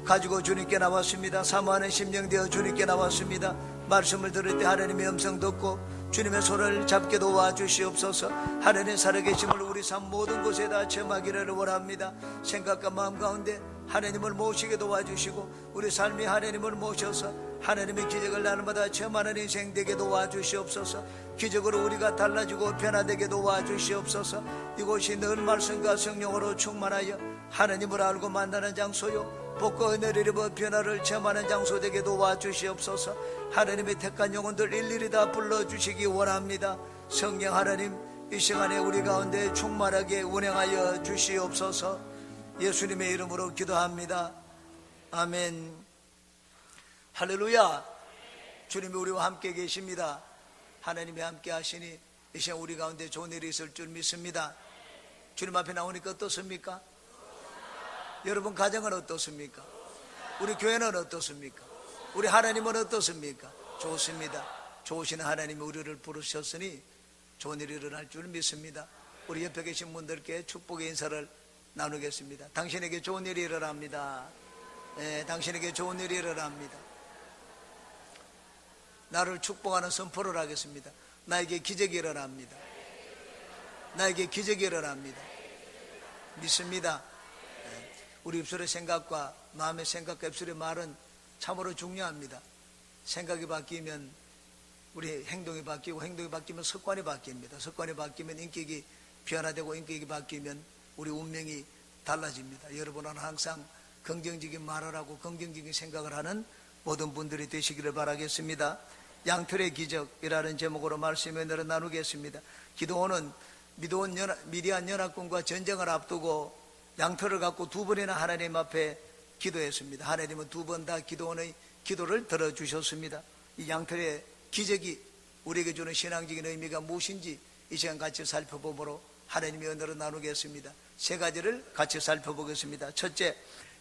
가지고 주님께 나왔습니다. 사모하는 심령 되어 주님께 나왔습니다. 말씀을 들을 때 하나님의 음성 듣고 주님의 손을 잡게 도와주시옵소서. 하나님의 살아계심을 우리 삶 모든 곳에다 체험하기를 원합니다. 생각과 마음 가운데 하나님을 모시게 도와주시고 우리 삶이 하나님을 모셔서 하나님의 기적을 날마다 체험하는 인생 되게 도와주시옵소서. 기적으로 우리가 달라지고 변화되게 도와주시옵소서. 이곳이 늘 말씀과 성령으로 충만하여 하나님을 알고 만나는 장소요, 복과 은혜를 입어 변화를 체험하는 장소 되게 도와주시옵소서. 하나님의 택한 영혼들 일일이 다 불러주시기 원합니다. 성령 하나님, 이 시간에 우리 가운데 충만하게 운행하여 주시옵소서. 예수님의 이름으로 기도합니다. 아멘. 할렐루야. 주님이 우리와 함께 계십니다. 하나님이 함께 하시니 이 시간 우리 가운데 좋은 일이 있을 줄 믿습니다. 주님 앞에 나오니까 어떻습니까? 여러분 가정은 어떻습니까? 우리 교회는 어떻습니까? 우리 하나님은 어떻습니까? 좋습니다. 좋으신 하나님이 우리를 부르셨으니 좋은 일이 일어날 줄 믿습니다. 우리 옆에 계신 분들께 축복의 인사를 나누겠습니다. 당신에게 좋은 일이 일어납니다. 네, 당신에게 좋은 일이 일어납니다. 나를 축복하는 선포를 하겠습니다. 나에게 기적이 일어납니다. 나에게 기적이 일어납니다. 믿습니다. 우리 입술의 생각과 마음의 생각과 입술의 말은 참으로 중요합니다. 생각이 바뀌면 우리 행동이 바뀌고, 행동이 바뀌면 습관이 바뀝니다. 습관이 바뀌면 인격이 변화되고, 인격이 바뀌면 우리 운명이 달라집니다. 여러분은 항상 긍정적인 말을 하고 긍정적인 생각을 하는 모든 분들이 되시기를 바라겠습니다. 양털의 기적이라는 제목으로 말씀을 나누겠습니다. 기도원은 미디안 연합군과 전쟁을 앞두고 양털을 갖고 두 번이나 하나님 앞에 기도했습니다. 하나님은 두 번 다 기도원의 기도를 들어주셨습니다. 이 양털의 기적이 우리에게 주는 신앙적인 의미가 무엇인지 이 시간 같이 살펴보므로 하나님의 은혜를 나누겠습니다. 세 가지를 같이 살펴보겠습니다. 첫째,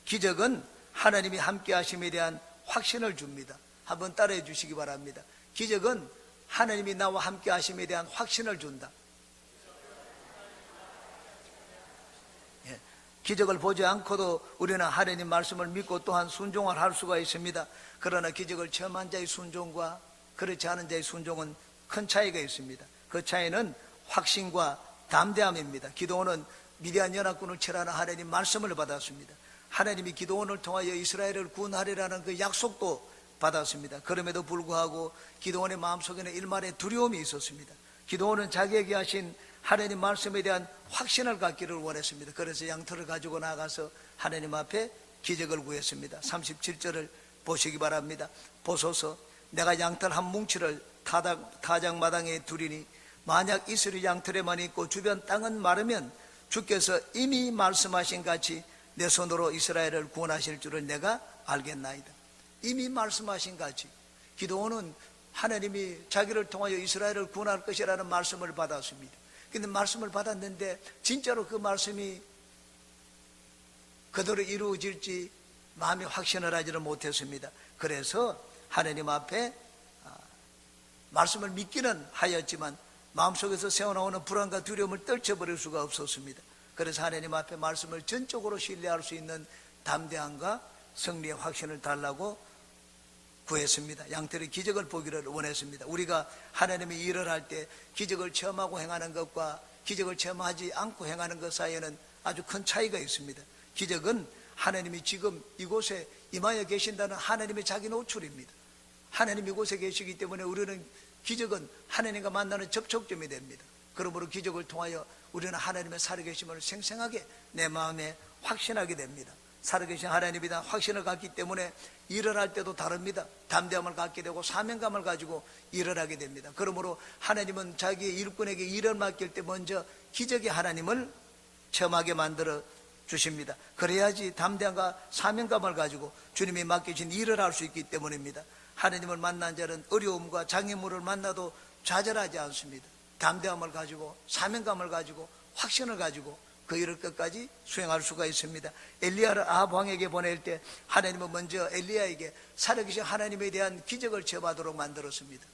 기적은 하나님이 함께 하심에 대한 확신을 줍니다. 한번 따라해 주시기 바랍니다. 기적은 하나님이 나와 함께 하심에 대한 확신을 준다. 기적을 보지 않고도 우리는 하나님 말씀을 믿고 또한 순종을 할 수가 있습니다. 그러나 기적을 체험한 자의 순종과 그렇지 않은 자의 순종은 큰 차이가 있습니다. 그 차이는 확신과 담대함입니다. 기도원은 미디안 연합군을 칠하는 하나님 말씀을 받았습니다. 하나님이 기도원을 통하여 이스라엘을 구원하리라는 그 약속도 받았습니다. 그럼에도 불구하고 기도원의 마음속에는 일말의 두려움이 있었습니다. 기도원은 자기에게 하신 하나님 말씀에 대한 확신을 갖기를 원했습니다. 그래서 양털을 가지고 나가서 하나님 앞에 기적을 구했습니다. 37절을 보시기 바랍니다. 보소서, 내가 양털 한 뭉치를 타작마당에 두리니 만약 이슬이 양털에만 있고 주변 땅은 마르면 주께서 이미 말씀하신 같이 내 손으로 이스라엘을 구원하실 줄을 내가 알겠나이다. 이미 말씀하신 같이 기도원은 하나님이 자기를 통하여 이스라엘을 구원할 것이라는 말씀을 받았습니다. 근데 말씀을 받았는데 진짜로 그 말씀이 그대로 이루어질지 마음이 확신을 하지를 못했습니다. 그래서 하나님 앞에 말씀을 믿기는 하였지만 마음속에서 새어나오는 불안과 두려움을 떨쳐버릴 수가 없었습니다. 그래서 하나님 앞에 말씀을 전적으로 신뢰할 수 있는 담대함과 승리의 확신을 달라고 구했습니다. 양털의 기적을 보기를 원했습니다. 우리가 하나님의 일을 할 때 기적을 체험하고 행하는 것과 기적을 체험하지 않고 행하는 것 사이에는 아주 큰 차이가 있습니다. 기적은 하나님이 지금 이곳에 임하여 계신다는 하나님의 자기 노출입니다. 하나님 이곳에 계시기 때문에 우리는 기적은 하나님과 만나는 접촉점이 됩니다. 그러므로 기적을 통하여 우리는 하나님의 살아계심을 생생하게 내 마음에 확신하게 됩니다. 살아계신 하나님에 대한 확신을 갖기 때문에 일을 할 때도 다릅니다. 담대함을 갖게 되고 사명감을 가지고 일을 하게 됩니다. 그러므로 하나님은 자기의 일꾼에게 일을 맡길 때 먼저 기적의 하나님을 체험하게 만들어 주십니다. 그래야지 담대함과 사명감을 가지고 주님이 맡기신 일을 할 수 있기 때문입니다. 하나님을 만난 자는 어려움과 장애물을 만나도 좌절하지 않습니다. 담대함을 가지고 사명감을 가지고 확신을 가지고 그 일을 끝까지 수행할 수가 있습니다. 엘리야를 아합 왕에게 보낼 때 하나님은 먼저 엘리야에게 살아계신 하나님에 대한 기적을 체험하도록 만들었습니다.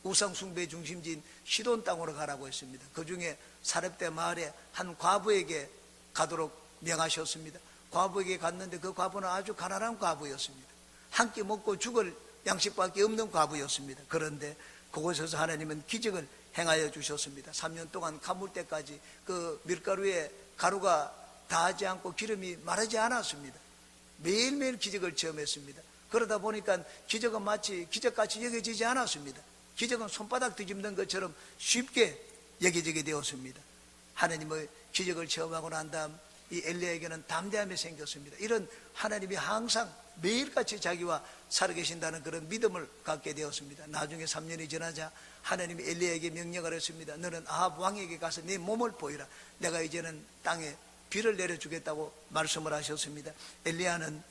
우상 숭배 중심지인 시돈 땅으로 가라고 했습니다. 그 중에 사렙대 마을에 한 과부에게 가도록 명하셨습니다. 과부에게 갔는데 그 과부는 아주 가난한 과부였습니다. 한 끼 먹고 죽을 양식밖에 없는 과부였습니다. 그런데 그곳에서 하나님은 기적을 행하여 주셨습니다. 3년 동안 가물 때까지 그 밀가루에 가루가 닿지 않고 기름이 마르지 않았습니다. 매일매일 기적을 체험했습니다. 그러다 보니까 기적은 마치 기적같이 여겨지지 않았습니다. 기적은 손바닥 뒤집는 것처럼 쉽게 여겨지게 되었습니다. 하나님의 기적을 체험하고 난 다음 이 엘리야에게는 담대함이 생겼습니다. 이런 하나님이 항상 매일같이 자기와 살아계신다는 그런 믿음을 갖게 되었습니다. 나중에 3년이 지나자 하나님이 엘리야에게 명령을 했습니다. 너는 아합 왕에게 가서 네 몸을 보이라. 내가 이제는 땅에 비를 내려주겠다고 말씀을 하셨습니다. 엘리야는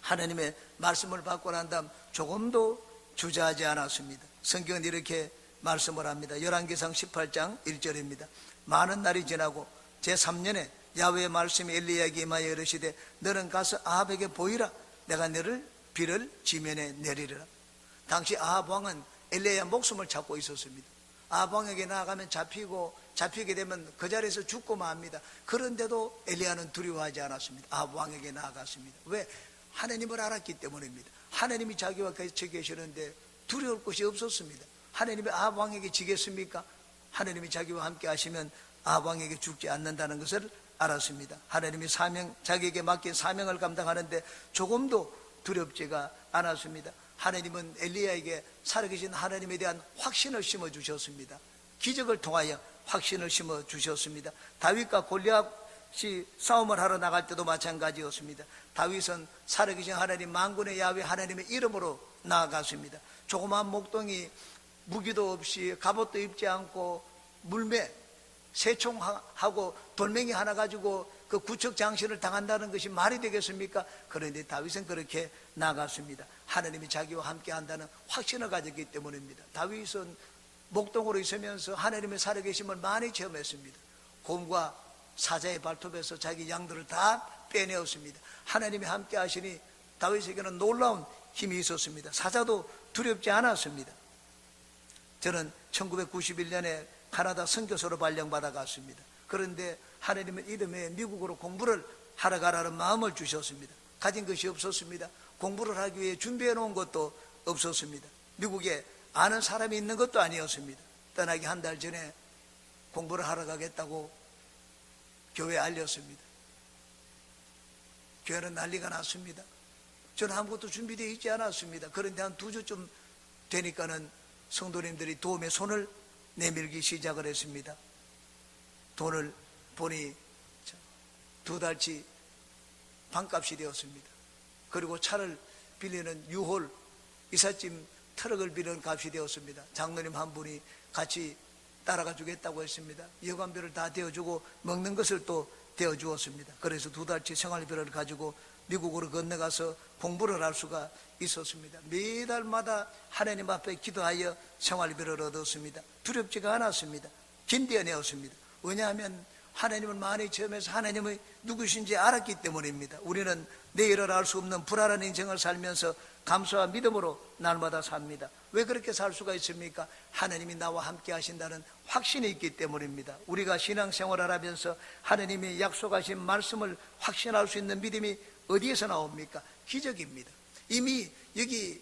하나님의 말씀을 받고 난 다음 조금도 주저하지 않았습니다. 성경은 이렇게 말씀을 합니다. 열왕기상 18장 1절입니다. 많은 날이 지나고 제3년에 야훼의 말씀이 엘리야에게 임하여 이르시되 너는 가서 아합에게 보이라. 내가 너를 비를 지면에 내리리라. 당시 아합 왕은 엘리야의 목숨을 찾고 있었습니다. 아합 왕에게 나아가면 잡히게 되면 그 자리에서 죽고 맙니다. 그런데도 엘리야는 두려워하지 않았습니다. 아합 왕에게 나아갔습니다. 왜? 하나님을 알았기 때문입니다. 하나님이 자기와 같이 계시는데 두려울 것이 없었습니다. 하나님이 아합 왕에게 지겠습니까? 하나님이 자기와 함께 하시면 아합 왕에게 죽지 않는다는 것을 알았습니다. 하나님이 자기에게 맡긴 사명을 감당하는데 조금도 두렵지가 않았습니다. 하나님은 엘리야에게 살아계신 하나님에 대한 확신을 심어주셨습니다. 기적을 통하여 확신을 심어주셨습니다. 다윗과 골리앗이 싸움을 하러 나갈 때도 마찬가지였습니다. 다윗은 살아계신 하나님 만군의 야훼 하나님의 이름으로 나아갔습니다. 조그마한 목동이 무기도 없이 갑옷도 입지 않고 물매 새총하고 돌멩이 하나 가지고 그 구척 장신을 당한다는 것이 말이 되겠습니까? 그런데 다윗은 그렇게 나갔습니다. 하나님이 자기와 함께 한다는 확신을 가졌기 때문입니다. 다윗은 목동으로 있으면서 하나님의 살아계심을 많이 체험했습니다. 곰과 사자의 발톱에서 자기 양들을 다 빼내었습니다. 하나님이 함께 하시니 다윗에게는 놀라운 힘이 있었습니다. 사자도 두렵지 않았습니다. 저는 1991년에 카나다 선교소로 발령받아 갔습니다. 그런데 하나님은 이듬해 미국으로 공부를 하러 가라는 마음을 주셨습니다. 가진 것이 없었습니다. 공부를 하기 위해 준비해 놓은 것도 없었습니다. 미국에 아는 사람이 있는 것도 아니었습니다. 떠나기 한 달 전에 공부를 하러 가겠다고 교회에 알렸습니다. 교회는 난리가 났습니다. 저는 아무것도 준비되어 있지 않았습니다. 그런데 한 2주쯤 되니까는 성도님들이 도움에 손을 내밀기 시작을 했습니다. 돈을 보니 2달치 반값이 되었습니다. 그리고 차를 빌리는 유홀 이삿짐 트럭을 빌리는 값이 되었습니다. 장로님 한 분이 같이 따라가 주겠다고 했습니다. 여관비를 다 대어주고 먹는 것을 또 대어주었습니다. 그래서 2달치 생활비를 가지고 미국으로 건너가서 공부를 할 수가 있었습니다. 매달마다 하나님 앞에 기도하여 생활비를 얻었습니다. 두렵지가 않았습니다. 긴대어내었습니다. 왜냐하면 하나님을 많이 체험해서 하나님의 누구신지 알았기 때문입니다. 우리는 내일을 알 수 없는 불안한 인생을 살면서 감사와 믿음으로 날마다 삽니다. 왜 그렇게 살 수가 있습니까? 하나님이 나와 함께 하신다는 확신이 있기 때문입니다. 우리가 신앙생활을 하면서 하나님이 약속하신 말씀을 확신할 수 있는 믿음이 어디에서 나옵니까? 기적입니다. 이미 여기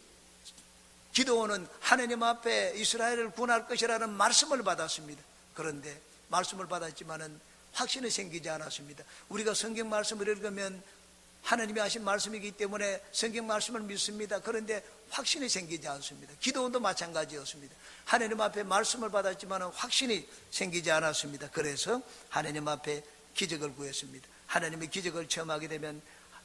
기도원은 하나님 앞에 이스라엘을 구원할 것이라는 말씀을 받았습니다. 그런데 말씀을 받았지만은 확신이 생기지 않았습니다. 우리가 성경 말씀을 읽으면 하나님이 하신 말씀이기 때문에 성경 말씀을 믿습니다. 그런데 확신이 생기지 않습니다. 기도원도 마찬가지였습니다. 하나님 앞에 말씀을 받았지만 확신이 생기지 않았습니다. 그래서 하나님 앞에 기적을 구했습니다. 하나님의 기적을 체험하게 되면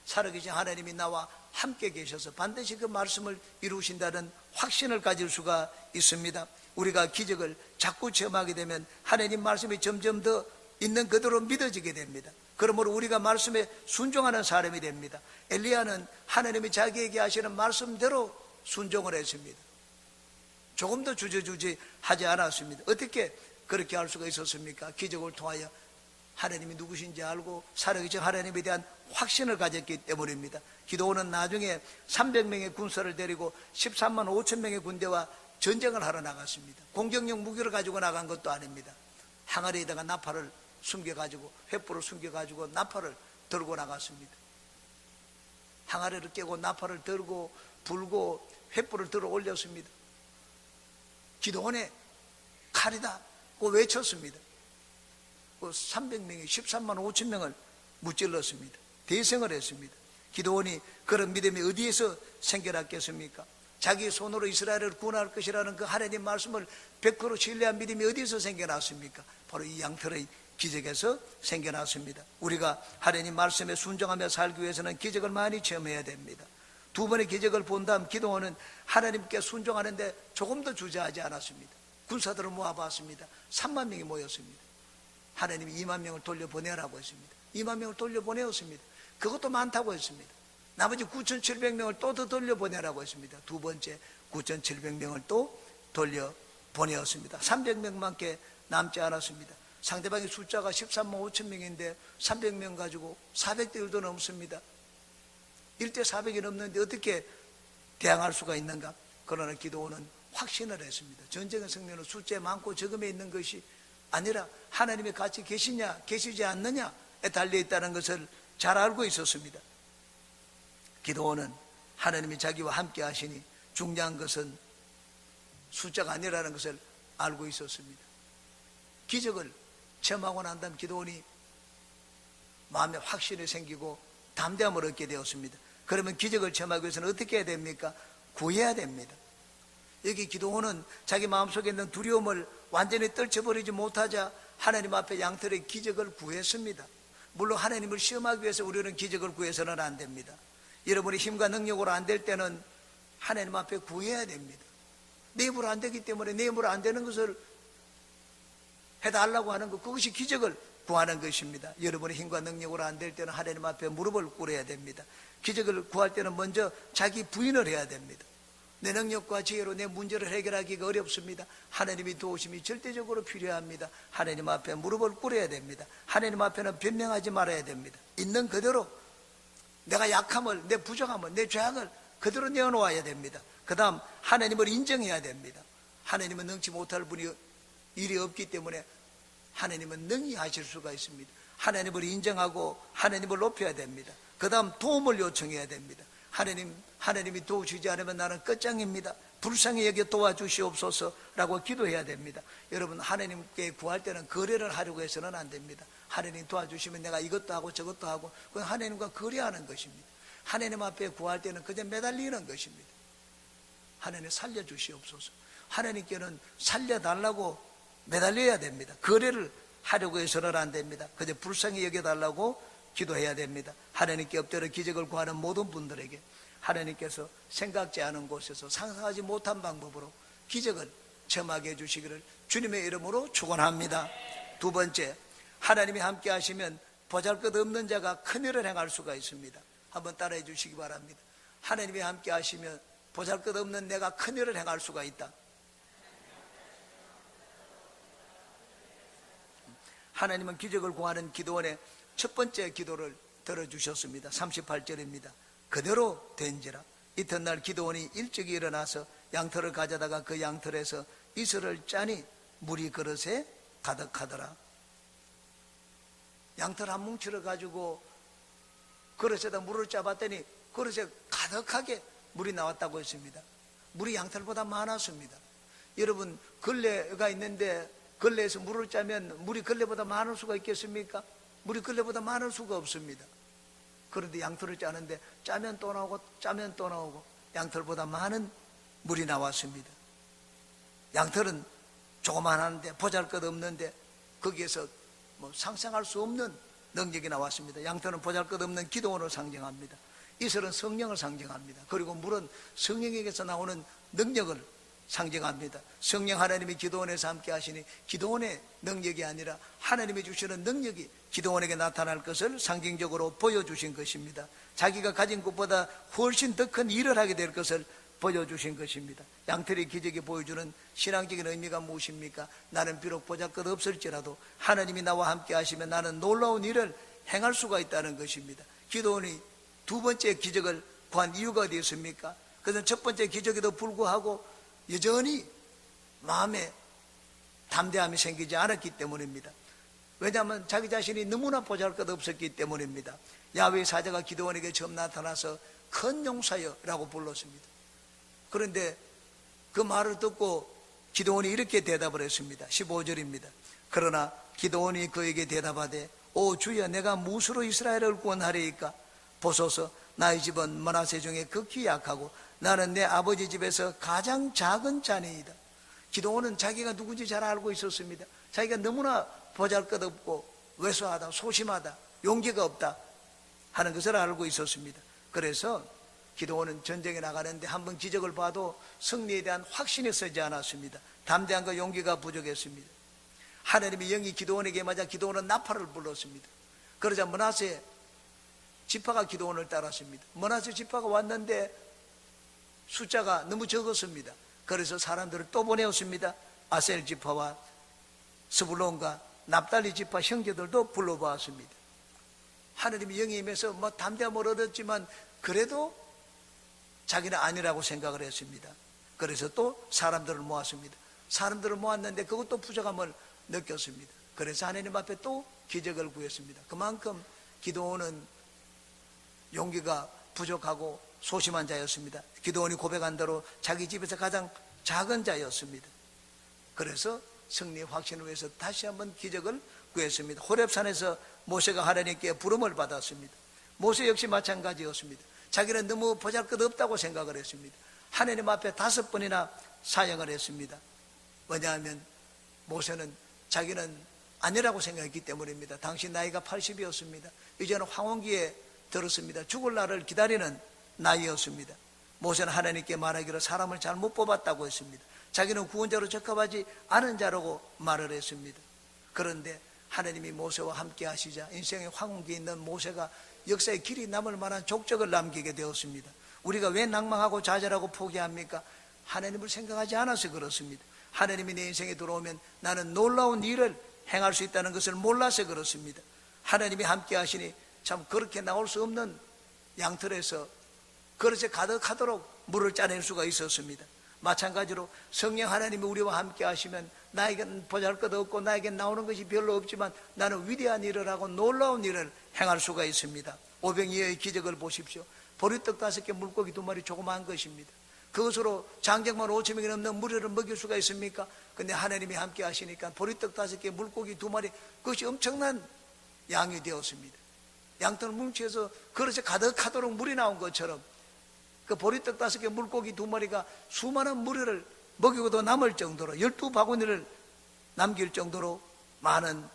살아계신 하나님이 나와 함께 계셔서 반드시 그 말씀을 이루신다는 확신을 가질 수가 있습니다. 우리가 기적을 자꾸 체험하게 되면 하나님 말씀이 점점 더 있는 그대로 믿어지게 됩니다. 그러므로 우리가 말씀에 순종하는 사람이 됩니다. 엘리야는 하나님이 자기에게 하시는 말씀대로 순종을 했습니다. 조금도 주저주지 하지 않았습니다. 어떻게 그렇게 할 수가 있었습니까? 기적을 통하여 하나님이 누구신지 알고 살아계신 하나님에 대한 확신을 가졌기 때문입니다. 기도원은 나중에 300명의 군사를 데리고 13만 5천 명의 군대와 전쟁을 하러 나갔습니다. 공격용 무기를 가지고 나간 것도 아닙니다. 항아리에다가 나팔을 숨겨가지고 횃불을 숨겨가지고 나팔을 들고 나갔습니다. 항아리를 깨고 나팔을 들고 불고 횃불을 들어 올렸습니다. 기도원에 칼이다 고 외쳤습니다. 300명이 13만 5천 명을 무찔렀습니다. 대성을 했습니다. 기도원이 그런 믿음이 어디에서 생겨났겠습니까? 자기 손으로 이스라엘을 구원할 것이라는 그 하나님 말씀을 100% 신뢰한 믿음이 어디서 생겨났습니까? 바로 이 양털의 기적에서 생겨났습니다. 우리가 하나님 말씀에 순종하며 살기 위해서는 기적을 많이 체험해야 됩니다. 두 번의 기적을 본 다음 기도원은 하나님께 순종하는데 조금도 주저하지 않았습니다. 군사들을 모아봤습니다. 3만 명이 모였습니다. 하나님이 2만 명을 돌려보내라고 했습니다. 2만 명을 돌려보내었습니다. 그것도 많다고 했습니다. 나머지 9,700명을 또 더 돌려보내라고 했습니다. 두 번째 9,700명을 또 돌려보내었습니다. 300명밖에 남지 않았습니다. 상대방의 숫자가 13만 5천 명인데 300명 가지고 400대 1도 넘습니다. 1대 400이 넘는데 어떻게 대항할 수가 있는가? 그러나 기도원은 확신을 했습니다. 전쟁의 승리는 숫자에 많고 적음에 있는 것이 아니라 하나님이 같이 계시냐 계시지 않느냐에 달려있다는 것을 잘 알고 있었습니다. 기도원은 하나님이 자기와 함께 하시니 중요한 것은 숫자가 아니라는 것을 알고 있었습니다. 기적을 체험하고 난 다음 기도원이 마음에 확신이 생기고 담대함을 얻게 되었습니다. 그러면 기적을 체험하기 위해서는 어떻게 해야 됩니까? 구해야 됩니다. 여기 기도원은 자기 마음속에 있는 두려움을 완전히 떨쳐버리지 못하자 하나님 앞에 양털의 기적을 구했습니다. 물론 하나님을 시험하기 위해서 우리는 기적을 구해서는 안 됩니다. 여러분이 힘과 능력으로 안 될 때는 하나님 앞에 구해야 됩니다. 내 힘으로 안 되기 때문에 내 힘으로 안 되는 것을 해달라고 하는 것, 그것이 기적을 구하는 것입니다. 여러분의 힘과 능력으로 안 될 때는 하나님 앞에 무릎을 꿇어야 됩니다. 기적을 구할 때는 먼저 자기 부인을 해야 됩니다. 내 능력과 지혜로 내 문제를 해결하기가 어렵습니다. 하나님이 도우심이 절대적으로 필요합니다. 하나님 앞에 무릎을 꿇어야 됩니다. 하나님 앞에는 변명하지 말아야 됩니다. 있는 그대로 내가 약함을, 내 부족함을, 내 죄악을 그대로 내어놓아야 됩니다. 그 다음 하나님을 인정해야 됩니다. 하나님은 능치 못할 분이 일이 없기 때문에 하나님은 능히 하실 수가 있습니다. 하나님을 인정하고 하나님을 높여야 됩니다. 그 다음 도움을 요청해야 됩니다. 하나님이 도우시지 않으면 나는 끝장입니다. 불쌍히 여겨 도와주시옵소서라고 기도해야 됩니다. 여러분, 하나님께 구할 때는 거래를 하려고 해서는 안 됩니다. 하나님 도와주시면 내가 이것도 하고 저것도 하고, 그건 하나님과 거래하는 것입니다. 하나님 앞에 구할 때는 그냥 매달리는 것입니다. 하나님 살려주시옵소서. 하나님께는 살려달라고 매달려야 됩니다. 거래를 하려고 해서는 안 됩니다. 그저 불쌍히 여겨달라고 기도해야 됩니다. 하나님께 엎드려 기적을 구하는 모든 분들에게 하나님께서 생각지 않은 곳에서 상상하지 못한 방법으로 기적을 체험하게 해주시기를 주님의 이름으로 축원합니다. 두 번째, 하나님이 함께 하시면 보잘것없는 자가 큰일을 행할 수가 있습니다. 한번 따라해 주시기 바랍니다. 하나님이 함께 하시면 보잘것없는 내가 큰일을 행할 수가 있다. 하나님은 기적을 구하는 기도원의 첫 번째 기도를 들어주셨습니다. 38절입니다. 그대로 된지라. 이튿날 기도원이 일찍이 일어나서 양털을 가져다가 그 양털에서 이슬을 짜니 물이 그릇에 가득하더라. 양털 한 뭉치를 가지고 그릇에다 물을 짜봤더니 그릇에 가득하게 물이 나왔다고 했습니다. 물이 양털보다 많았습니다. 여러분, 걸레가 있는데 걸레에서 물을 짜면 물이 걸레보다 많을 수가 있겠습니까? 물이 걸레보다 많을 수가 없습니다. 그런데 양털을 짜는데 짜면 또 나오고 짜면 또 나오고 양털보다 많은 물이 나왔습니다. 양털은 조그만한데 보잘것없는데 거기에서 상상할 수 없는 능력이 나왔습니다. 양털은 보잘것없는 기도원을 상징합니다. 이슬은 성령을 상징합니다. 그리고 물은 성령에게서 나오는 능력을 상징합니다. 성령 하나님이 기도원에서 함께 하시니 기도원의 능력이 아니라 하나님이 주시는 능력이 기도원에게 나타날 것을 상징적으로 보여주신 것입니다. 자기가 가진 것보다 훨씬 더 큰 일을 하게 될 것을 보여주신 것입니다. 양털의 기적이 보여주는 신앙적인 의미가 무엇입니까? 나는 비록 보잘것없을지라도 하나님이 나와 함께 하시면 나는 놀라운 일을 행할 수가 있다는 것입니다. 기도원이 두 번째 기적을 구한 이유가 어디 있습니까? 그것은 첫 번째 기적에도 불구하고 여전히 마음에 담대함이 생기지 않았기 때문입니다. 왜냐하면 자기 자신이 너무나 보잘것없었기 때문입니다. 야훼의 사자가 기드온에게 처음 나타나서 큰 용사여라고 불렀습니다. 그런데 그 말을 듣고 기드온이 이렇게 대답을 했습니다. 15절입니다. 그러나 기드온이 그에게 대답하되 오 주여, 내가 무엇으로 이스라엘을 구원하리이까? 보소서, 나의 집은 므낫세 중에 극히 약하고 나는 내 아버지 집에서 가장 작은 자니이다. 기드온은 자기가 누군지 잘 알고 있었습니다. 자기가 너무나 보잘것없고 왜소하다, 소심하다, 용기가 없다 하는 것을 알고 있었습니다. 그래서 기드온은 전쟁에 나가는데 한번 기적을 봐도 승리에 대한 확신이 서지 않았습니다. 담대함과 용기가 부족했습니다. 하나님의 영이 기드온에게 맞아 기드온은 나팔을 불렀습니다. 그러자 므낫세 지파가 기드온을 따랐습니다. 므낫세 지파가 왔는데 숫자가 너무 적었습니다. 그래서 사람들을 또 보내었습니다. 아셀 지파와 스불론과 납달리 지파 형제들도 불러보았습니다. 하나님의 영이 임해서 담대함을 얻었지만 그래도 자기는 아니라고 생각을 했습니다. 그래서 또 사람들을 모았습니다. 사람들을 모았는데 그것도 부족함을 느꼈습니다. 그래서 하나님 앞에 또 기적을 구했습니다. 그만큼 기드온은 용기가 부족하고 소심한 자였습니다. 기드온이 고백한 대로 자기 집에서 가장 작은 자였습니다. 그래서 승리의 확신을 위해서 다시 한번 기적을 구했습니다. 호렙산에서 모세가 하나님께 부름을 받았습니다. 모세 역시 마찬가지였습니다. 자기는 너무 보잘것없다고 생각을 했습니다. 하나님 앞에 5번이나 사형을 했습니다. 왜냐하면 모세는 자기는 아니라고 생각했기 때문입니다. 당시 나이가 80이었습니다. 이제는 황혼기에 들었습니다. 죽을 날을 기다리는 나이였습니다. 모세는 하나님께 말하기를 사람을 잘못 뽑았다고 했습니다. 자기는 구원자로 적합하지 않은 자라고 말을 했습니다. 그런데 하나님이 모세와 함께 하시자 인생의 황혼기에 있는 모세가 역사의 길이 남을 만한 족적을 남기게 되었습니다. 우리가 왜 낭망하고 좌절하고 포기합니까? 하나님을 생각하지 않아서 그렇습니다. 하나님이 내 인생에 들어오면 나는 놀라운 일을 행할 수 있다는 것을 몰라서 그렇습니다. 하나님이 함께 하시니 참 그렇게 나올 수 없는 양털에서 그릇에 가득하도록 물을 짜낼 수가 있었습니다. 마찬가지로 성령 하나님이 우리와 함께 하시면 나에겐 보잘것없고 나에겐 나오는 것이 별로 없지만 나는 위대한 일을 하고 놀라운 일을 행할 수가 있습니다. 오병이어의 기적을 보십시오. 보리떡 5개 물고기 2마리 조그마한 것입니다. 그것으로 장정만 5,000명이 넘는 무리를 먹일 수가 있습니까? 근데 하나님이 함께 하시니까 보리떡 5개 물고기 2마리 그것이 엄청난 양이 되었습니다. 양털을 뭉치해서 그릇에 가득하도록 물이 나온 것처럼 그 보리떡 5개 물고기 2마리가 수많은 무리를 먹이고도 남을 정도로 12바구니를 남길 정도로 많은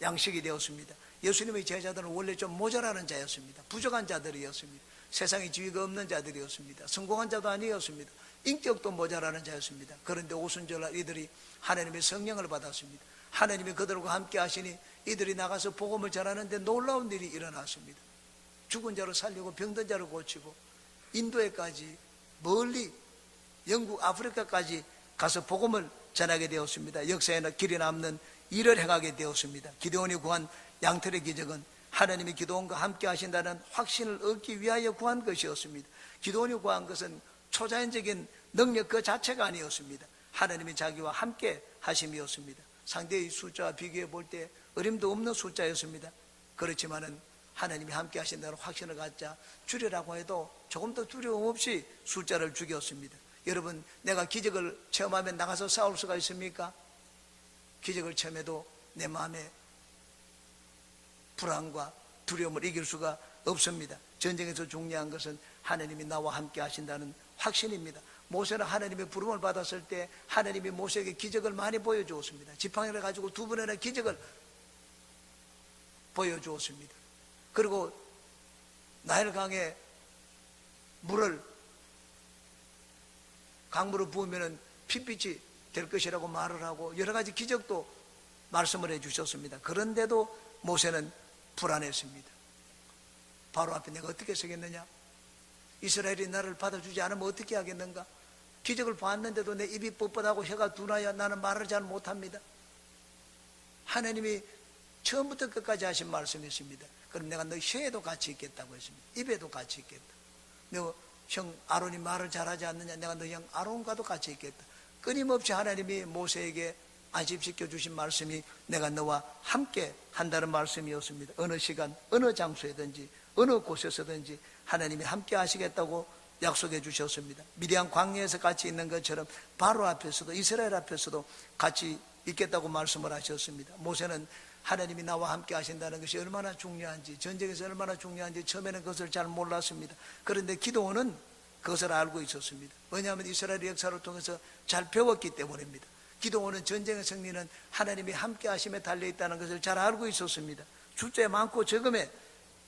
양식이 되었습니다. 예수님의 제자들은 원래 좀 모자라는 자였습니다. 부족한 자들이었습니다. 세상에 지위가 없는 자들이었습니다. 성공한 자도 아니었습니다. 인격도 모자라는 자였습니다. 그런데 오순절날 이들이 하나님의 성령을 받았습니다. 하나님이 그들과 함께 하시니 이들이 나가서 복음을 전하는데 놀라운 일이 일어났습니다. 죽은 자를 살리고 병든 자를 고치고 인도에까지 멀리 영국 아프리카까지 가서 복음을 전하게 되었습니다. 역사에는 길이 남는 일을 행하게 되었습니다. 기드온이 구한 양털의 기적은 하나님이 기드온과 함께 하신다는 확신을 얻기 위하여 구한 것이었습니다. 기드온이 구한 것은 초자연적인 능력 그 자체가 아니었습니다. 하나님이 자기와 함께 하심이었습니다. 상대의 숫자와 비교해 볼 때 어림도 없는 숫자였습니다. 그렇지만은 하나님이 함께 하신다는 확신을 갖자 줄이라고 해도 조금 더 두려움 없이 숫자를 죽였습니다. 여러분, 내가 기적을 체험하면 나가서 싸울 수가 있습니까? 기적을 체험해도 내 마음에 불안과 두려움을 이길 수가 없습니다. 전쟁에서 중요한 것은 하나님이 나와 함께 하신다는 확신입니다. 모세는 하나님의 부름을 받았을 때 하나님이 모세에게 기적을 많이 보여주었습니다. 지팡이를 가지고 2번이나 기적을 보여주었습니다. 그리고 나일강에 물을 강물을 부으면 핏빛이 될 것이라고 말을 하고 여러 가지 기적도 말씀을 해주셨습니다. 그런데도 모세는 불안했습니다. 바로 앞에 내가 어떻게 서겠느냐? 이스라엘이 나를 받아주지 않으면 어떻게 하겠는가? 기적을 봤는데도 내 입이 뻣뻣하고 혀가 둔하여 나는 말을 잘 못합니다. 하나님이 처음부터 끝까지 하신 말씀이었습니다. 그럼 내가 너 혀에도 같이 있겠다고 했습니다. 입에도 같이 있겠다. 너 형 아론이 말을 잘하지 않느냐? 내가 너 형 아론과도 같이 있겠다. 끊임없이 하나님이 모세에게 안심시켜 주신 말씀이 내가 너와 함께 한다는 말씀이었습니다. 어느 시간 어느 장소에든지 어느 곳에서든지 하나님이 함께 하시겠다고 약속해 주셨습니다. 미디안 광야에서 같이 있는 것처럼 바로 앞에서도 이스라엘 앞에서도 같이 있겠다고 말씀을 하셨습니다. 모세는 하나님이 나와 함께 하신다는 것이 얼마나 중요한지, 전쟁에서 얼마나 중요한지 처음에는 그것을 잘 몰랐습니다. 그런데 기도원은 그것을 알고 있었습니다. 왜냐하면 이스라엘의 역사를 통해서 잘 배웠기 때문입니다. 기도원은 전쟁의 승리는 하나님이 함께 하심에 달려있다는 것을 잘 알고 있었습니다. 숫자에 많고 적음에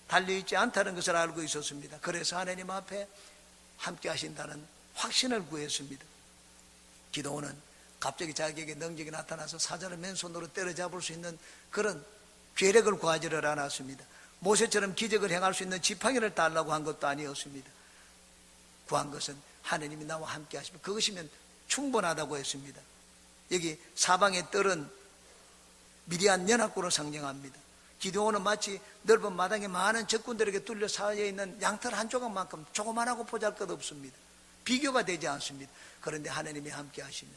달려있지 않다는 것을 알고 있었습니다. 그래서 하나님 앞에 함께 하신다는 확신을 구했습니다. 기도원은 갑자기 자기에게 능력이 나타나서 사자를 맨손으로 때려잡을 수 있는 그런 괴력을 구하지를 않았습니다. 모세처럼 기적을 행할 수 있는 지팡이를 달라고 한 것도 아니었습니다. 구한 것은 하나님이 나와 함께 하시면 그것이면 충분하다고 했습니다. 여기 사방의 뜰은 미디안 연합군을 상징합니다. 기드온은 마치 넓은 마당에 많은 적군들에게 뚫려 쌓여 있는 양털 한 조각만큼 조그만하고 보잘것없습니다. 비교가 되지 않습니다. 그런데 하나님이 함께 하시면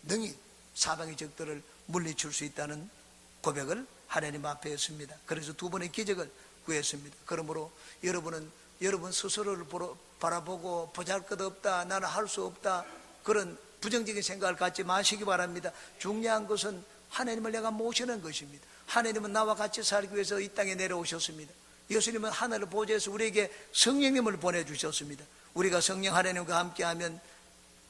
능히 사방의 적들을 물리칠 수 있다는 고백을 하나님 앞에 했습니다. 그래서 두 번의 기적을 구했습니다. 그러므로 여러분은 여러분 스스로를 바라보고 보잘것없다, 나는 할 수 없다, 그런 부정적인 생각을 갖지 마시기 바랍니다. 중요한 것은 하나님을 내가 모시는 것입니다. 하나님은 나와 같이 살기 위해서 이 땅에 내려오셨습니다. 예수님은 하늘을 보좌에서 우리에게 성령님을 보내주셨습니다. 우리가 성령 하나님과 함께하면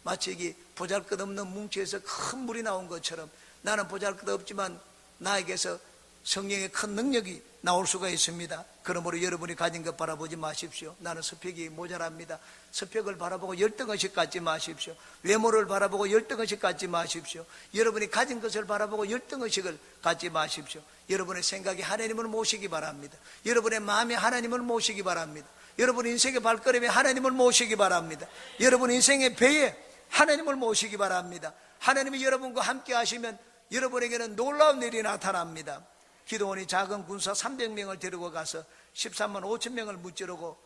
마치 이게 보잘것없는 뭉치에서 큰 물이 나온 것처럼 나는 보잘것없지만 나에게서 성령의 큰 능력이 나올 수가 있습니다. 그러므로 여러분이 가진 것 바라보지 마십시오. 나는 스펙이 모자랍니다. 스펙을 바라보고 열등의식 갖지 마십시오. 외모를 바라보고 열등의식 갖지 마십시오. 여러분이 가진 것을 바라보고 열등의식을 갖지 마십시오. 여러분의 생각이 하나님을 모시기 바랍니다. 여러분의 마음이 하나님을 모시기 바랍니다. 여러분 인생의 발걸음에 하나님을 모시기 바랍니다. 여러분 인생의 배에 하나님을 모시기 바랍니다. 하나님이 여러분과 함께 하시면 여러분에게는 놀라운 일이 나타납니다. 기드온이 작은 군사 300명을 데리고 가서 13만 5천 명을 무찌르고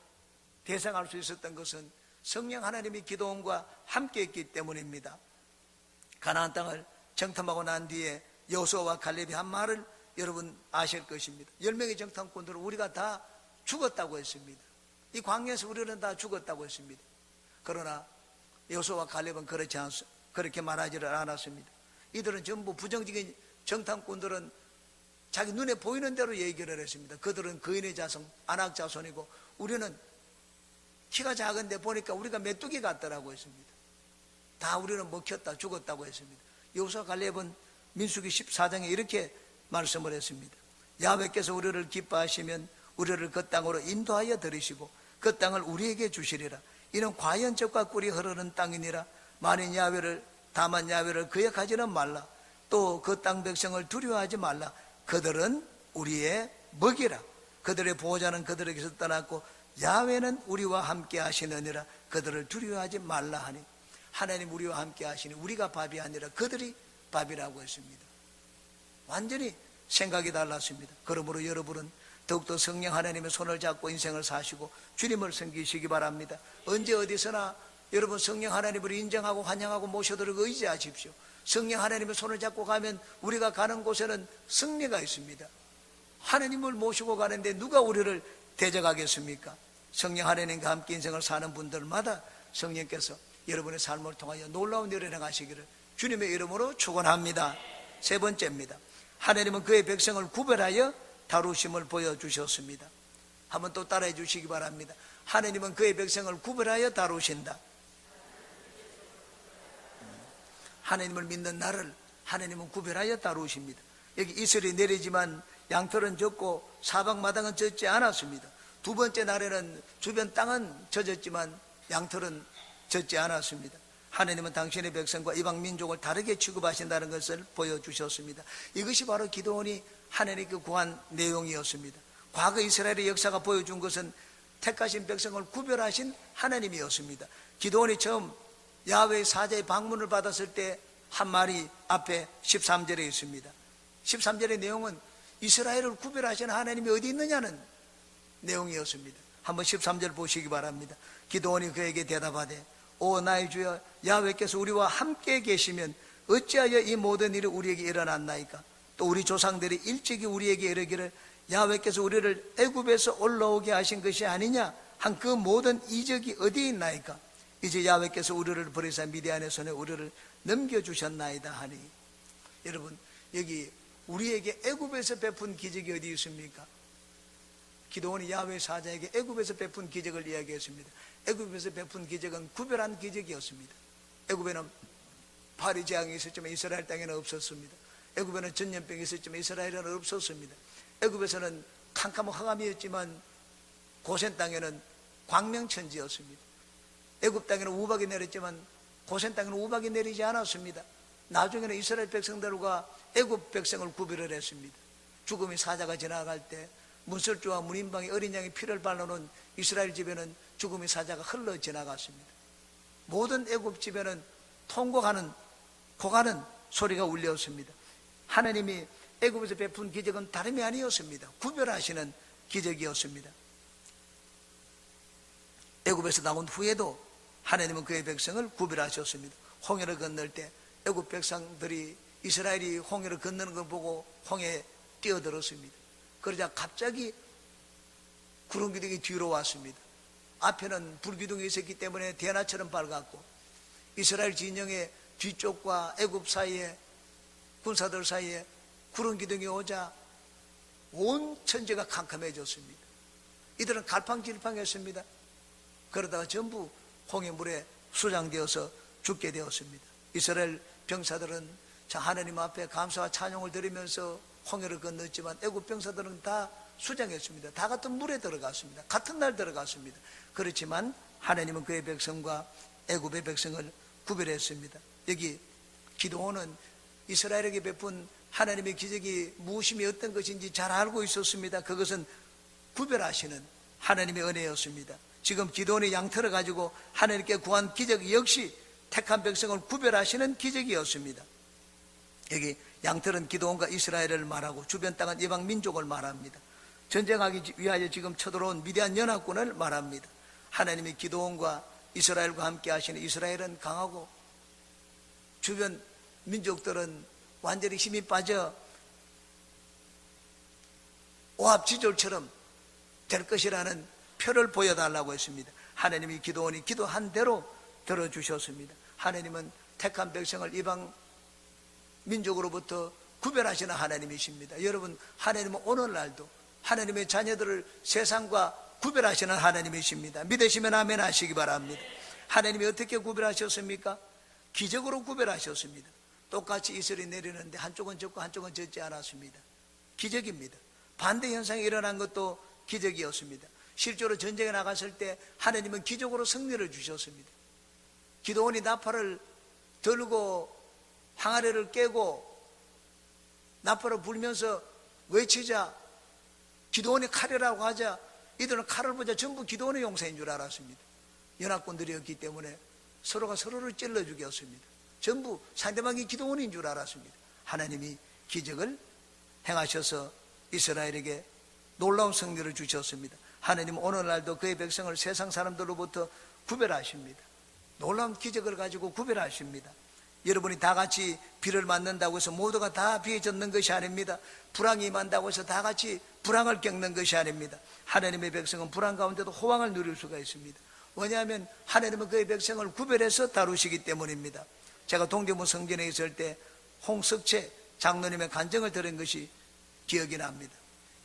대상할 수 있었던 것은 성령 하나님이 기드온과 함께 했기 때문입니다. 가나안 땅을 정탐하고 난 뒤에 여호수아와 갈렙이 한 말을 여러분 아실 것입니다. 10명의 정탐꾼들은 우리가 다 죽었다고 했습니다. 이 광야에서 우리는 다 죽었다고 했습니다. 그러나 여호수아와 갈렙은 그렇게 말하지를 않았습니다. 이들은 전부 부정적인 정탐꾼들은 자기 눈에 보이는 대로 얘기를 했습니다. 그들은 거인의 자손, 아낙 자손이고 우리는 키가 작은데 보니까 우리가 메뚜기 같더라고 했습니다. 다 우리는 먹혔다, 죽었다고 했습니다. 여호수아 갈렙은 민수기 14장에 이렇게 말씀을 했습니다. 야훼께서 우리를 기뻐하시면 우리를 그 땅으로 인도하여 들이시고 그 땅을 우리에게 주시리라. 이는 과연 젖과 꿀이 흐르는 땅이니라. 만인 다만 야훼를 거역하지는 말라. 또 그 땅 백성을 두려워하지 말라. 그들은 우리의 먹이라. 그들의 보호자는 그들에게서 떠났고 야훼는 우리와 함께 하시느니라. 그들을 두려워하지 말라 하니 하나님 우리와 함께 하시니 우리가 밥이 아니라 그들이 밥이라고 했습니다. 완전히 생각이 달랐습니다. 그러므로 여러분은 더욱더 성령 하나님의 손을 잡고 인생을 사시고 주님을 섬기시기 바랍니다. 언제 어디서나 여러분 성령 하나님을 인정하고 환영하고 모셔드리고 의지하십시오. 성령 하나님의 손을 잡고 가면 우리가 가는 곳에는 승리가 있습니다. 하나님을 모시고 가는데 누가 우리를 대적하겠습니까? 성령 하나님과 함께 인생을 사는 분들마다 성령께서 여러분의 삶을 통하여 놀라운 일을 행하시기를 주님의 이름으로 축원합니다. 세 번째입니다. 하나님은 그의 백성을 구별하여 다루심을 보여주셨습니다. 한번 또 따라해 주시기 바랍니다. 하나님은 그의 백성을 구별하여 다루신다. 하나님을 믿는 나를 하나님은 구별하여 다루십니다. 여기 이슬이 내리지만 양털은 젖고 사방마당은 젖지 않았습니다. 두 번째 날에는 주변 땅은 젖었지만 양털은 젖지 않았습니다. 하나님은 당신의 백성과 이방 민족을 다르게 취급하신다는 것을 보여주셨습니다. 이것이 바로 기드온이 하나님께 구한 내용이었습니다. 과거 이스라엘의 역사가 보여준 것은 택하신 백성을 구별하신 하나님이었습니다. 기드온이 처음 야훼의 사자의 방문을 받았을 때 한 말이 앞에 13절에 있습니다. 13절의 내용은 이스라엘을 구별하신 하나님이 어디 있느냐는 내용이었습니다. 한번 13절 보시기 바랍니다. 기드온이 그에게 대답하되 오 나의 주여 야훼께서 우리와 함께 계시면 어찌하여 이 모든 일이 우리에게 일어났나이까? 또 우리 조상들이 일찍이 우리에게 이르기를 야훼께서 우리를 애굽에서 올라오게 하신 것이 아니냐 한 그 모든 이적이 어디에 있나이까? 이제 야훼께서 우리를 버리사 미디안의 손에 우리를 넘겨주셨나이다 하니. 여러분, 여기 우리에게 애굽에서 베푼 기적이 어디 있습니까? 기도원이 야훼 사자에게 애굽에서 베푼 기적을 이야기했습니다. 애굽에서 베푼 기적은 구별한 기적이었습니다. 애굽에는 파리 재앙이 있었지만 이스라엘 땅에는 없었습니다. 애굽에는 전염병이 있었지만 이스라엘에는 없었습니다. 애굽에서는 캄캄한 흑암이었지만 고센 땅에는 광명천지였습니다. 애굽 땅에는 우박이 내렸지만 고센 땅에는 우박이 내리지 않았습니다. 나중에는 이스라엘 백성들과 애굽 백성을 구별을 했습니다. 죽음의 사자가 지나갈 때 문설주와 문인방의 어린 양의 피를 발라놓은 이스라엘 집에는 죽음의 사자가 흘러 지나갔습니다. 모든 애굽 집에는 통곡하는 고가는 소리가 울렸습니다. 하나님이 애굽에서 베푼 기적은 다름이 아니었습니다. 구별하시는 기적이었습니다. 애굽에서 나온 후에도 하나님은 그의 백성을 구별하셨습니다. 홍해를 건널 때 애굽 백성들이 이스라엘이 홍해를 건너는 걸 보고 홍해에 뛰어들었습니다. 그러자 갑자기 구름기둥이 뒤로 왔습니다. 앞에는 불기둥이 있었기 때문에 대낮처럼 밝았고, 이스라엘 진영의 뒤쪽과 애굽 사이에, 군사들 사이에 구름기둥이 오자 온 천지가 캄캄해졌습니다. 이들은 갈팡질팡했습니다. 그러다가 전부 홍해물에 수장되어서 죽게 되었습니다. 이스라엘 병사들은 하나님 앞에 감사와 찬양을 드리면서 홍해를 건넜지만 애굽 병사들은 다 수장했습니다. 다 같은 물에 들어갔습니다. 같은 날 들어갔습니다. 그렇지만 하나님은 그의 백성과 애굽의 백성을 구별했습니다. 여기 기도원은 이스라엘에게 베푼 하나님의 기적이 무엇이며 어떤 것인지 잘 알고 있었습니다. 그것은 구별하시는 하나님의 은혜였습니다. 지금 기도원의 양털을 가지고 하나님께 구한 기적 역시 택한 백성을 구별하시는 기적이었습니다. 여기 양털은 기도원과 이스라엘을 말하고 주변 땅은 이방 민족을 말합니다. 전쟁하기 위하여 지금 쳐들어온 미디안 연합군을 말합니다. 하나님이 기도원과 이스라엘과 함께 하시는 이스라엘은 강하고 주변 민족들은 완전히 힘이 빠져 오합지졸처럼 될 것이라는 표를 보여달라고 했습니다. 하나님이 기도원이 기도한 대로 들어주셨습니다. 하나님은 택한 백성을 이방 민족으로부터 구별하시는 하나님이십니다. 여러분, 하나님은 오늘날도 하나님의 자녀들을 세상과 구별하시는 하나님이십니다. 믿으시면 아멘 하시기 바랍니다. 하나님이 어떻게 구별하셨습니까? 기적으로 구별하셨습니다. 똑같이 이슬이 내리는데 한쪽은 젖고 한쪽은 젖지 않았습니다. 기적입니다. 반대 현상이 일어난 것도 기적이었습니다. 실제로 전쟁에 나갔을 때 하나님은 기적으로 승리를 주셨습니다. 기도원이 나팔을 들고 항아리를 깨고 나팔을 불면서 외치자 기도원이 칼이라고 하자 이들은 칼을 보자 전부 기도원의 용사인 줄 알았습니다. 연합군들이었기 때문에 서로가 서로를 찔러 죽였습니다. 전부 상대방이 기도원인 줄 알았습니다. 하나님이 기적을 행하셔서 이스라엘에게 놀라운 승리를 주셨습니다. 하나님은 오늘날도 그의 백성을 세상 사람들로부터 구별하십니다. 놀라운 기적을 가지고 구별하십니다. 여러분이 다 같이 비를 맞는다고 해서 모두가 다 비에 젖는 것이 아닙니다. 불황이 임한다고 해서 다 같이 불황을 겪는 것이 아닙니다. 하나님의 백성은 불황 가운데도 호황을 누릴 수가 있습니다. 왜냐하면 하나님은 그의 백성을 구별해서 다루시기 때문입니다. 제가 동대문 성전에 있을 때 홍석채 장로님의 간증을 들은 것이 기억이 납니다.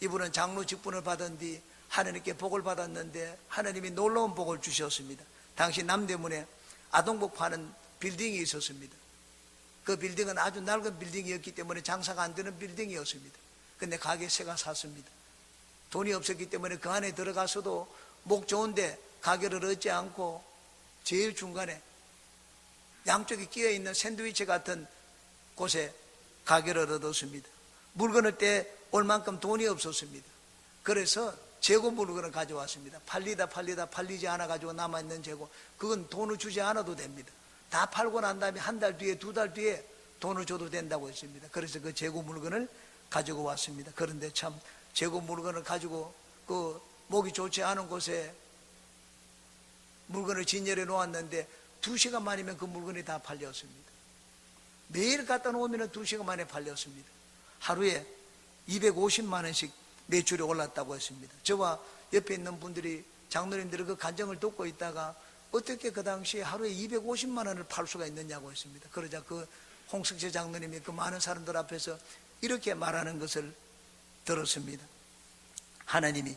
이분은 장로 직분을 받은 뒤 하나님께 복을 받았는데 하나님이 놀라운 복을 주셨습니다. 당시 남대문에 아동복 파는 빌딩이 있었습니다. 그 빌딩은 아주 낡은 빌딩이었기 때문에 장사가 안 되는 빌딩이었습니다. 근데 가게 새가 샀습니다. 돈이 없었기 때문에 그 안에 들어가서도 목 좋은데 가게를 얻지 않고 제일 중간에 양쪽에 끼어있는 샌드위치 같은 곳에 가게를 얻었습니다. 물건을 떼올 만큼 돈이 없었습니다. 그래서 재고 물건을 가져왔습니다. 팔리다 팔리지 않아 가지고 남아있는 재고, 그건 돈을 주지 않아도 됩니다. 다 팔고 난 다음에 한 달 뒤에 두 달 뒤에 돈을 줘도 된다고 했습니다. 그래서 그 재고 물건을 가지고 왔습니다. 그런데 참 재고 물건을 가지고 그 목이 좋지 않은 곳에 물건을 진열해 놓았는데 2시간 만이면 그 물건이 다 팔렸습니다. 매일 갖다 놓으면 2시간 만에 팔렸습니다. 하루에 250만 원씩 매출이 올랐다고 했습니다. 저와 옆에 있는 분들이, 장로님들이 그 간증을 듣고 있다가 어떻게 그 당시에 하루에 250만 원을 팔 수가 있느냐고 했습니다. 그러자 그 홍석재 장로님이 그 많은 사람들 앞에서 이렇게 말하는 것을 들었습니다. 하나님이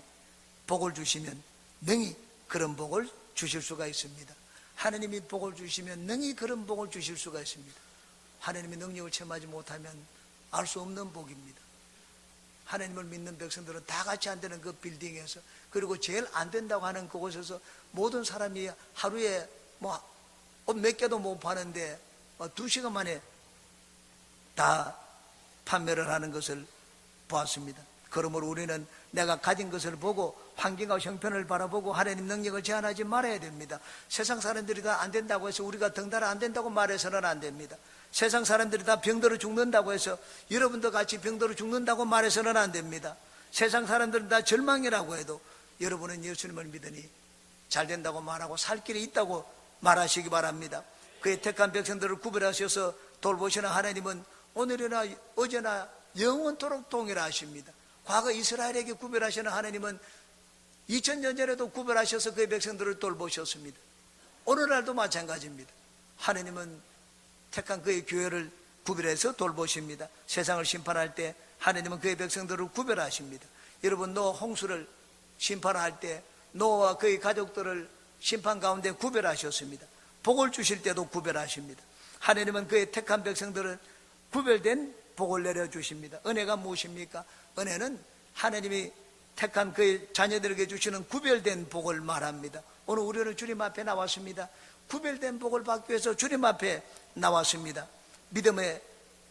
복을 주시면 능히 그런 복을 주실 수가 있습니다. 하나님이 복을 주시면 능히 그런 복을 주실 수가 있습니다. 하나님의 능력을 체험하지 못하면 알 수 없는 복입니다. 하나님을 믿는 백성들은 다 같이 안 되는 그 빌딩에서, 그리고 제일 안 된다고 하는 그곳에서 모든 사람이 하루에 옷 몇 개도 못 파는데 2시간 만에 다 판매를 하는 것을 보았습니다. 그러므로 우리는 내가 가진 것을 보고 환경과 형편을 바라보고 하나님 능력을 제한하지 말아야 됩니다. 세상 사람들이 다 안 된다고 해서 우리가 덩달아 안 된다고 말해서는 안 됩니다. 세상 사람들이 다 병들어 죽는다고 해서 여러분도 같이 병들어 죽는다고 말해서는 안 됩니다. 세상 사람들은 다 절망이라고 해도 여러분은 예수님을 믿으니 잘 된다고 말하고 살 길이 있다고 말하시기 바랍니다. 그의 택한 백성들을 구별하셔서 돌보시는 하나님은 오늘이나 어제나 영원토록 동일하십니다. 과거 이스라엘에게 구별하시는 하나님은 2000년 전에도 구별하셔서 그의 백성들을 돌보셨습니다. 오늘날도 마찬가지입니다. 하나님은 택한 그의 교회를 구별해서 돌보십니다. 세상을 심판할 때 하나님은 그의 백성들을 구별하십니다. 여러분, 노아 홍수를 심판할 때 노아와 그의 가족들을 심판 가운데 구별하셨습니다. 복을 주실 때도 구별하십니다. 하나님은 그의 택한 백성들을 구별된 복을 내려주십니다. 은혜가 무엇입니까? 은혜는 하나님이 택한 그의 자녀들에게 주시는 구별된 복을 말합니다. 오늘 우리는 주님 앞에 나왔습니다. 구별된 복을 받기 위해서 주님 앞에 나왔습니다. 믿음의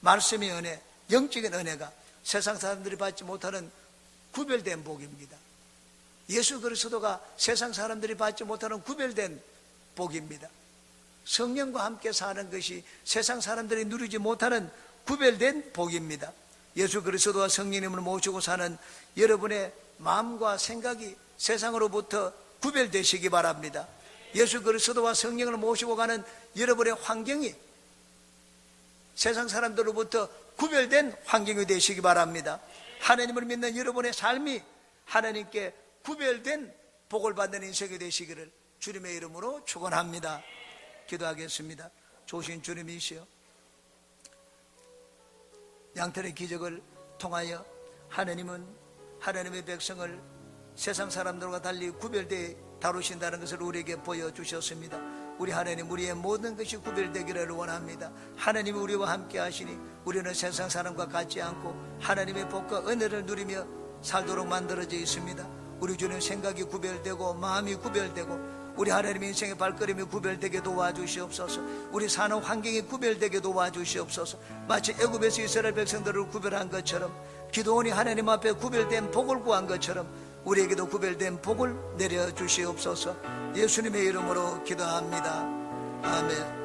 말씀의 은혜, 영적인 은혜가 세상 사람들이 받지 못하는 구별된 복입니다. 예수 그리스도가 세상 사람들이 받지 못하는 구별된 복입니다. 성령과 함께 사는 것이 세상 사람들이 누리지 못하는 구별된 복입니다. 예수 그리스도와 성령님을 모시고 사는 여러분의 마음과 생각이 세상으로부터 구별되시기 바랍니다. 예수 그리스도와 성령을 모시고 가는 여러분의 환경이 세상 사람들로부터 구별된 환경이 되시기 바랍니다. 하나님을 믿는 여러분의 삶이 하나님께 구별된 복을 받는 인생이 되시기를 주님의 이름으로 축원합니다. 기도하겠습니다. 좋으신 주님이시여, 양털의 기적을 통하여 하나님은 하나님의 백성을 세상 사람들과 달리 구별되어 다루신다는 것을 우리에게 보여주셨습니다. 우리 하나님, 우리의 모든 것이 구별되기를 원합니다. 하나님이 우리와 함께 하시니 우리는 세상 사람과 같지 않고 하나님의 복과 은혜를 누리며 살도록 만들어져 있습니다. 우리 주님 생각이 구별되고 마음이 구별되고 우리 하나님의 인생의 발걸음이 구별되게 도와주시옵소서. 우리 사는 환경이 구별되게 도와주시옵소서. 마치 애굽에서 이스라엘 백성들을 구별한 것처럼, 기도원이 하나님 앞에 구별된 복을 구한 것처럼 우리에게도 구별된 복을 내려주시옵소서. 예수님의 이름으로 기도합니다. 아멘.